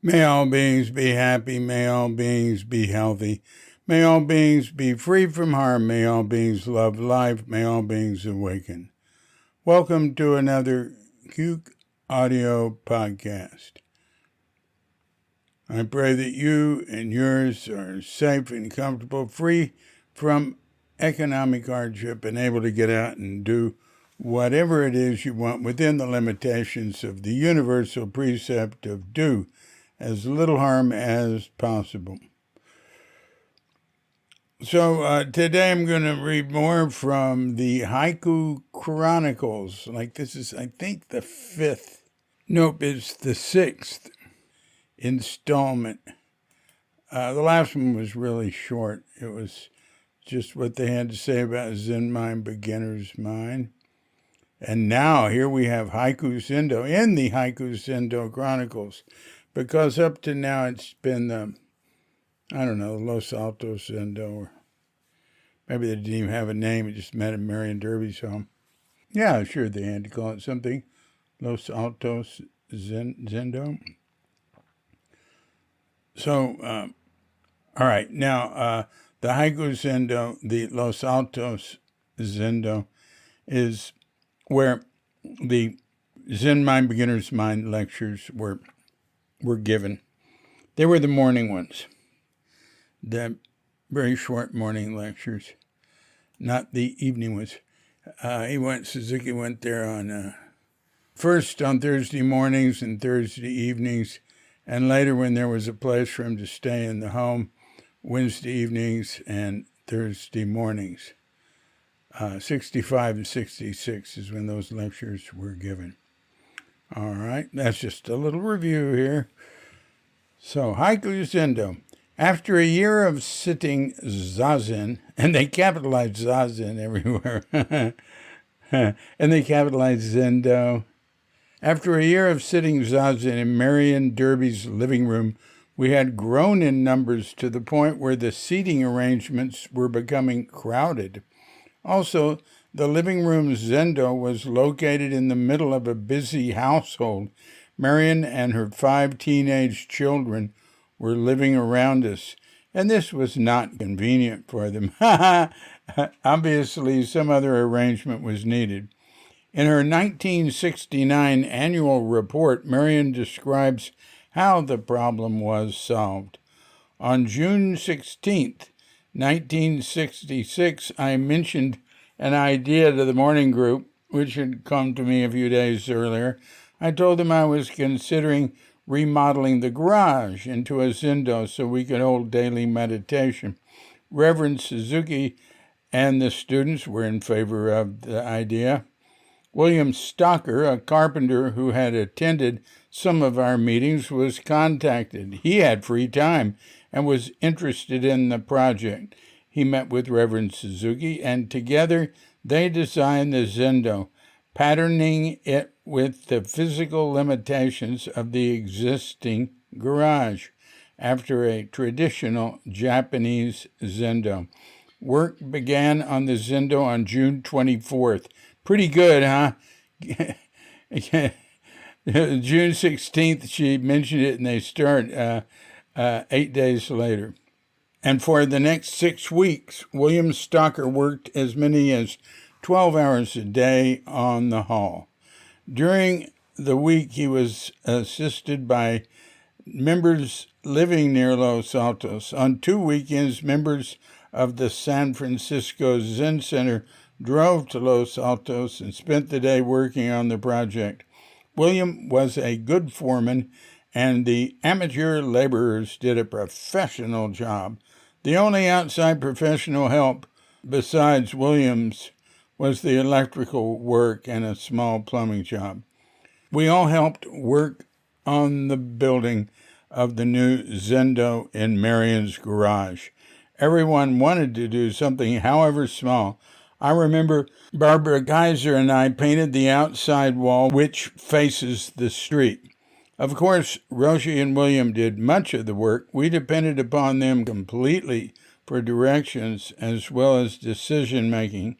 May all beings be happy. May all beings be healthy. May all beings be free from harm. May all beings love life. May all beings awaken. Welcome to another Cuke audio podcast. I pray that you and yours are safe and comfortable, free from economic hardship, and able to get out and do whatever it is you want within the limitations of the universal precept of do as little harm as possible. So today I'm going to read more from the Haiku Chronicles. This is, I think, the fifth. Nope, it's the sixth installment. The last one was really short. It was just what they had to say about Zen Mind, beginner's mind. And now here we have Haiku Zendo in the Haiku Zendo Chronicles. Because up to now it's been, Los Altos Zendo, or maybe they didn't even have a name, it just met at Marion Derby's home. Yeah, sure, they had to call it something. Los Altos Zendo. So, all right, now the Haiku Zendo, the Los Altos Zendo, is where the Zen Mind, beginner's mind lectures were given. They were the morning ones, the very short morning lectures, not the evening ones. Suzuki went there on first on Thursday mornings and Thursday evenings, and later when there was a place for him to stay in the home, Wednesday evenings and Thursday mornings. 65 and 66 is when those lectures were given. All right, that's just a little review here. So, Haiku Zendo. After a year of sitting zazen, and they capitalize zazen everywhere, and they capitalize Zendo. After a year of sitting zazen in Marion Derby's living room, we had grown in numbers to the point where the seating arrangements were becoming crowded. Also, the living room Zendo was located in the middle of a busy household. Marion and her 5 teenage children were living around us, and this was not convenient for them. Obviously, some other arrangement was needed. In her 1969 annual report, Marion describes how the problem was solved. On June 16th, 1966, I mentioned an idea to the morning group, which had come to me a few days earlier. I told them I was considering remodeling the garage into a Zendo so we could hold daily meditation. Reverend Suzuki and the students were in favor of the idea. William Stocker, a carpenter who had attended some of our meetings, was contacted. He had free time and was interested in the project. He met with Reverend Suzuki, and together they designed the Zendo, patterning it with the physical limitations of the existing garage, after a traditional Japanese Zendo. Work began on the Zendo on June 24th. Pretty good, huh? June 16th, she mentioned it, and they start 8 days later. And for the next 6 weeks, William Stocker worked as many as 12 hours a day on the hall. During the week, he was assisted by members living near Los Altos. On 2 weekends, members of the San Francisco Zen Center drove to Los Altos and spent the day working on the project. William was a good foreman, and the amateur laborers did a professional job. The only outside professional help besides Williams was the electrical work and a small plumbing job. We all helped work on the building of the new Zendo in Marion's garage. Everyone wanted to do something, however small. I remember Barbara Kaiser and I painted the outside wall, which faces the street. Of course, Roshi and William did much of the work. We depended upon them completely for directions as well as decision-making.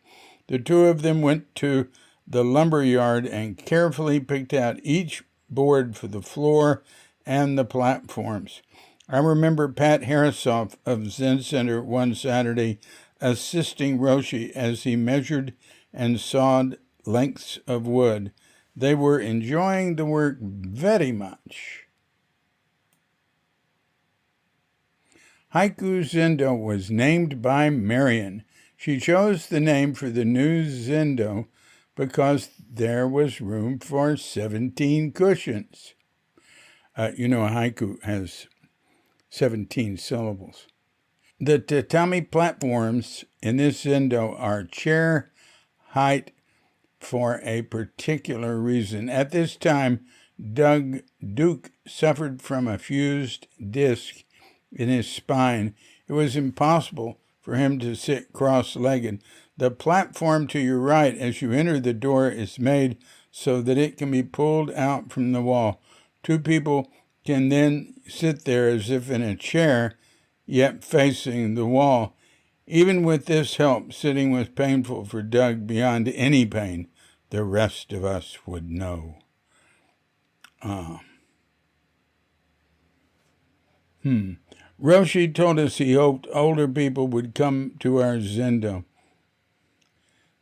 The two of them went to the lumber yard and carefully picked out each board for the floor and the platforms. I remember Pat Harrisoff of Zen Center one Saturday assisting Roshi as he measured and sawed lengths of wood. They were enjoying the work very much. Haiku Zendo was named by Marion. She chose the name for the new Zendo because there was room for 17 cushions. Haiku has 17 syllables. The tatami platforms in this Zendo are chair height for a particular reason. At this time, Duke suffered from a fused disc in his spine. It was impossible for him to sit cross-legged. The platform to your right as you enter the door is made so that it can be pulled out from the wall. Two people can then sit there as if in a chair, yet facing the wall. Even with this help, sitting was painful for Doug beyond any pain the rest of us would know. Roshi told us he hoped older people would come to our Zendo.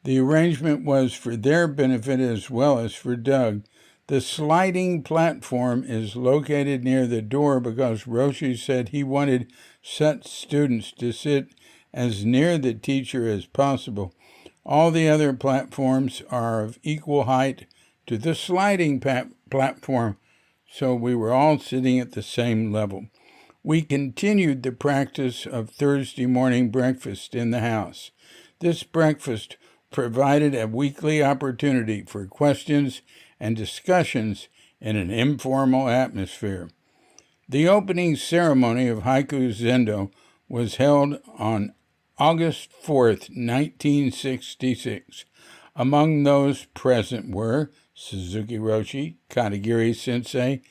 The arrangement was for their benefit as well as for Doug. The sliding platform is located near the door because Roshi said he wanted such students to sit as near the teacher as possible. All the other platforms are of equal height to the sliding platform, so we were all sitting at the same level. We continued the practice of Thursday morning breakfast in the house. This breakfast provided a weekly opportunity for questions and discussions in an informal atmosphere. The opening ceremony of Haiku Zendo was held on August 4th, 1966. Among those present were Suzuki Roshi, Katagiri Sensei,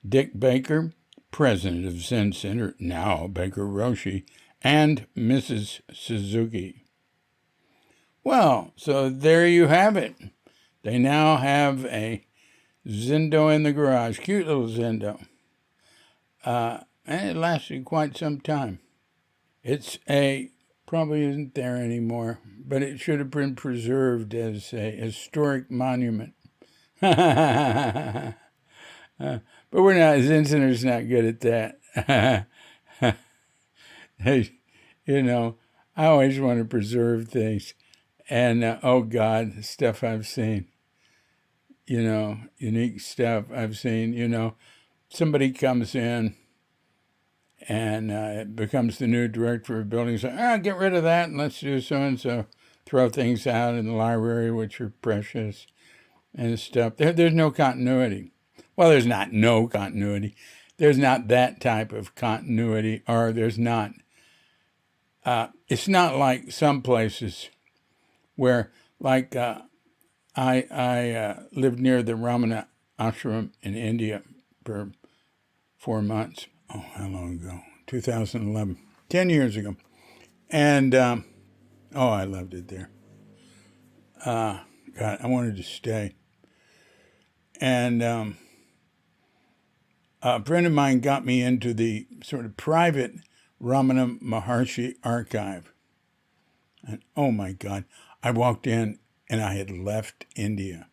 Dick Baker, president of Zen Center, now Baker Roshi, and Mrs. Suzuki. Well, so there you have it. They now have a Zendo in the garage, cute little Zendo. And it lasted quite some time. It's probably isn't there anymore, but it should have been preserved as a historic monument. But we're not, Zen Center's not good at that. I always want to preserve things. And, oh God, the stuff I've seen, unique stuff I've seen, somebody comes in and it becomes the new director of buildings. Get rid of that and let's do so-and-so. Throw things out in the library, which are precious and stuff. There's no continuity. Well, there's not no continuity. There's not that type of continuity, or there's not. It's not like some places where, like, I lived near the Ramana ashram in India for 4 months. Oh, how long ago? 2011. 10 years ago. And, I loved it there. God, I wanted to stay. And a friend of mine got me into the sort of private Ramana Maharshi archive. And, oh my God, I walked in and I had left India.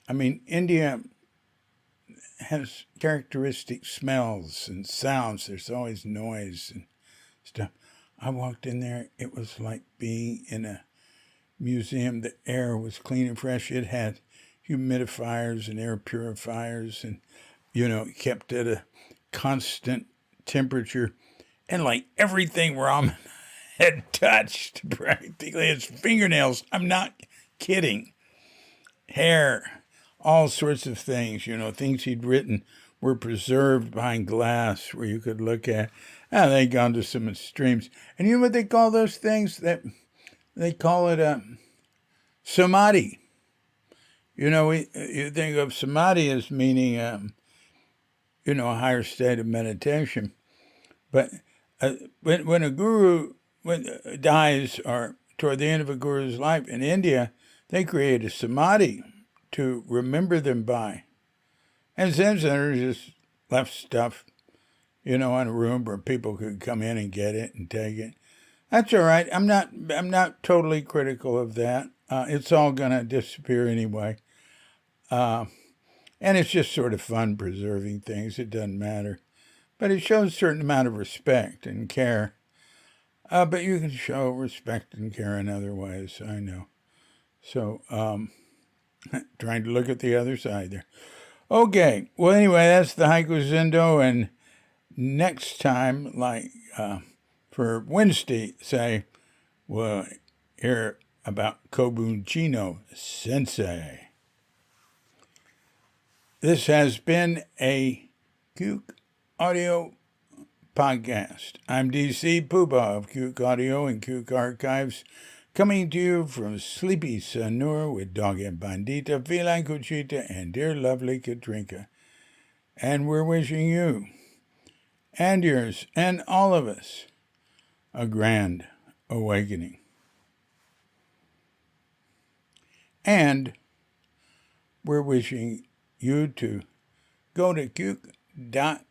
I mean, India has characteristic smells and sounds. There's always noise and stuff. I walked in there. It was like being in a museum. The air was clean and fresh. It had humidifiers and air purifiers and, kept at a constant temperature. And like everything Raman had touched, practically his fingernails, I'm not kidding, hair, all sorts of things, things he'd written were preserved behind glass where you could look at. They'd gone to some extremes. And you know what they call those things? They call it samadhi. You think of samadhi as meaning, a higher state of meditation. But when a guru dies, or toward the end of a guru's life in India, they create a samadhi to remember them by. And Zen Center just left stuff, in a room where people could come in and get it and take it. That's all right. I'm not totally critical of that. It's all gonna disappear anyway. And it's just sort of fun preserving things. It doesn't matter. But it shows a certain amount of respect and care. But you can show respect and care in other ways, I know. So, trying to look at the other side there. Okay, well, anyway, that's the Haiku Zendo, and next time, for Wednesday, say, we'll hear about Kobuchino Sensei. This has been a Cuke Audio podcast. I'm DC Puba of Cuke Audio and Cuke Archives, coming to you from Sleepy Sanur with Doggy Bandita, Feline Cuchita, and dear lovely Katrinka. And we're wishing you, and yours, and all of us, a grand awakening. And we're wishing you to go to cuke.com,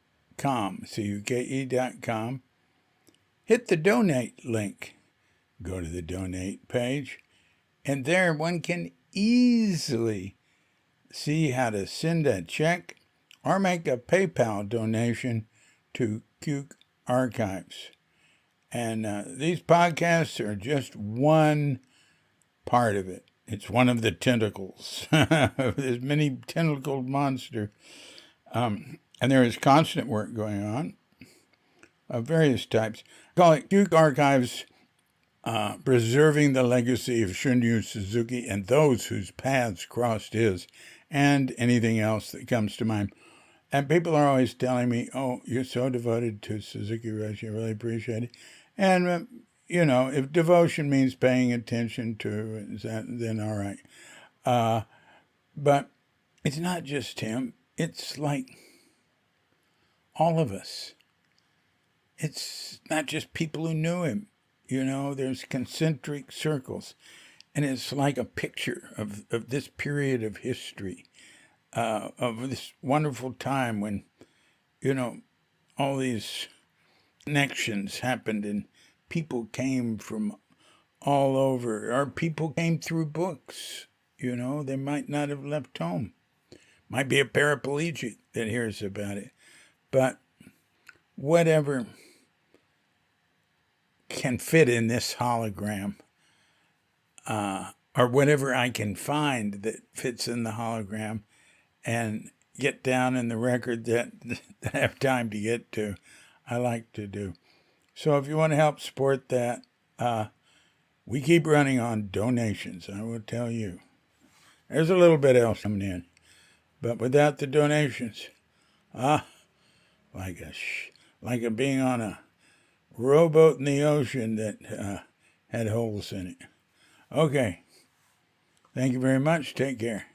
cuke.com, hit the donate link, go to the donate page, and there one can easily see how to send a check or make a PayPal donation to Cuke Archives. And these podcasts are just one part of it. It's one of the tentacles. There's many tentacled monster. And there is constant work going on of various types. I call it Cuke Archives, preserving the legacy of Shunryu Suzuki and those whose paths crossed his, and anything else that comes to mind. And people are always telling me, oh, you're so devoted to Suzuki Roshi, I really appreciate it. And, if devotion means paying attention to it, then all right. But it's not just him. It's like all of us. It's not just people who knew him. There's concentric circles. And it's like a picture of this period of history, of this wonderful time when, all these connections happened and people came from all over, or people came through books. They might not have left home. Might be a paraplegic that hears about it. But whatever can fit in this hologram, or whatever I can find that fits in the hologram and get down in the record that I have time to get to, I like to do. So if you want to help support that, we keep running on donations, I will tell you. There's a little bit else coming in. But without the donations, like being on a rowboat in the ocean that had holes in it. Okay. Thank you very much. Take care.